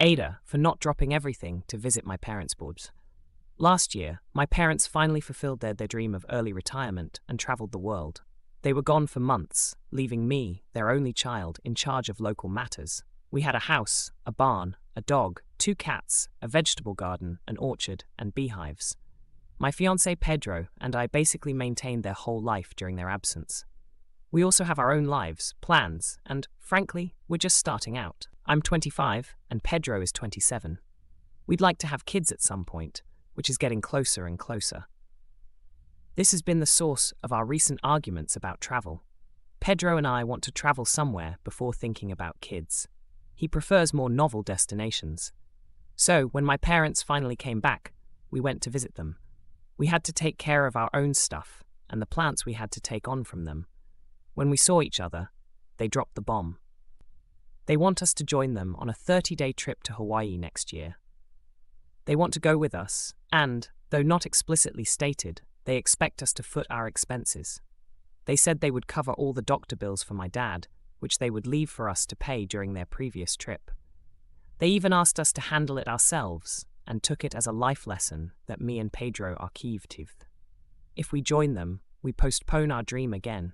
AITA for not dropping everything to visit my parents' boards. Last year, my parents finally fulfilled their dream of early retirement and traveled the world. They were gone for months, leaving me, their only child, in charge of local matters. We had a house, a barn, a dog, 2 cats, a vegetable garden, an orchard, and beehives. My fiancé Pedro and I basically maintained their whole life during their absence. We also have our own lives, plans, and, frankly, we're just starting out. I'm 25, and Pedro is 27. We'd like to have kids at some point, which is getting closer and closer. This has been the source of our recent arguments about travel. Pedro and I want to travel somewhere before thinking about kids. He prefers more novel destinations. So, when my parents finally came back, we went to visit them. We had to take care of our own stuff and the plants we had to take on from them. When we saw each other, they dropped the bomb. They want us to join them on a 30-day trip to Hawaii next year. They want to go with us, and, though not explicitly stated, they expect us to foot our expenses. They said they would cover all the doctor bills for my dad, which they would leave for us to pay during their previous trip. They even asked us to handle it ourselves, and took it as a life lesson that me and Pedro are keen to. If we join them, we postpone our dream again,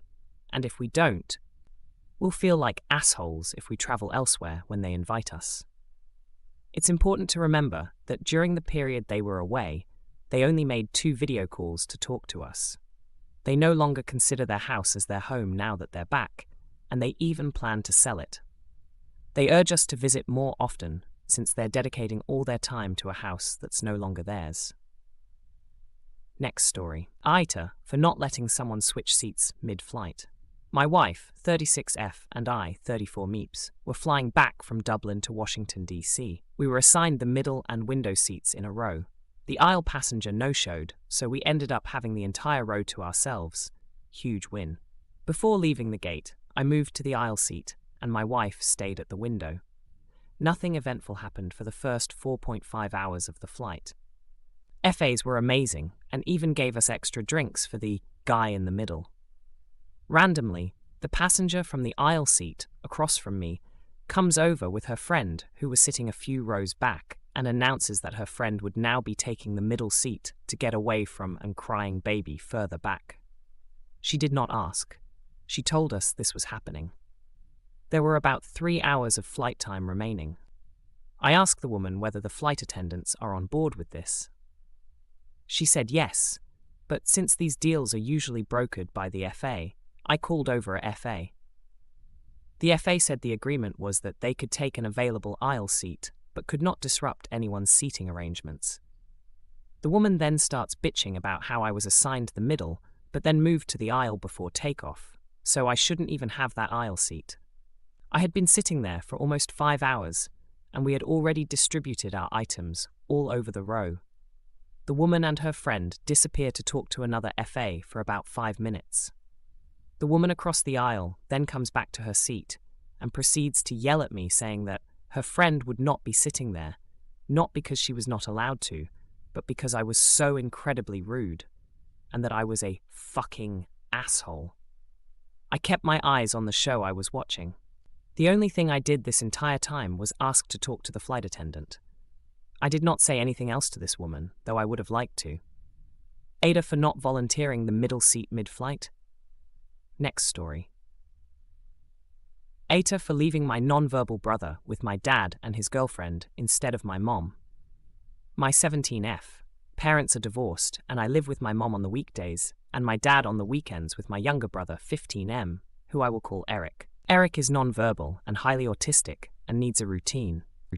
and if we don't, we'll feel like assholes if we travel elsewhere when they invite us. It's important to remember that during the period they were away, they only made 2 video calls to talk to us. They no longer consider their house as their home now that they're back, and they even plan to sell it. They urge us to visit more often, since they're dedicating all their time to a house that's no longer theirs. Next story. AITA for not letting someone switch seats mid-flight. My wife, 36F, and I, 34 Meeps, were flying back from Dublin to Washington, D.C. We were assigned the middle and window seats in a row. The aisle passenger no-showed, so we ended up having the entire row to ourselves. Huge win. Before leaving the gate, I moved to the aisle seat, and my wife stayed at the window. Nothing eventful happened for the first 4.5 hours of the flight. FAs were amazing, and even gave us extra drinks for the guy in the middle. Randomly, the passenger from the aisle seat, across from me, comes over with her friend who was sitting a few rows back and announces that her friend would now be taking the middle seat to get away from a crying baby further back. She did not ask. She told us this was happening. There were about 3 hours of flight time remaining. I asked the woman whether the flight attendants are on board with this. She said yes, but since these deals are usually brokered by the FA, I called over a FA. The FA said the agreement was that they could take an available aisle seat, but could not disrupt anyone's seating arrangements. The woman then starts bitching about how I was assigned the middle, but then moved to the aisle before takeoff, so I shouldn't even have that aisle seat. I had been sitting there for almost 5 hours, and we had already distributed our items all over the row. The woman and her friend disappear to talk to another FA for about 5 minutes. The woman across the aisle then comes back to her seat and proceeds to yell at me, saying that her friend would not be sitting there, not because she was not allowed to, but because I was so incredibly rude, and that I was a fucking asshole. I kept my eyes on the show I was watching. The only thing I did this entire time was ask to talk to the flight attendant. I did not say anything else to this woman, though I would have liked to. AITA for not volunteering the middle seat mid-flight. Next story. AITA for leaving my non-verbal brother with my dad and his girlfriend instead of my mom. My 17F. Parents are divorced, and I live with my mom on the weekdays, and my dad on the weekends with my younger brother 15M, who I will call Eric. Eric is non-verbal and highly autistic and needs a routine.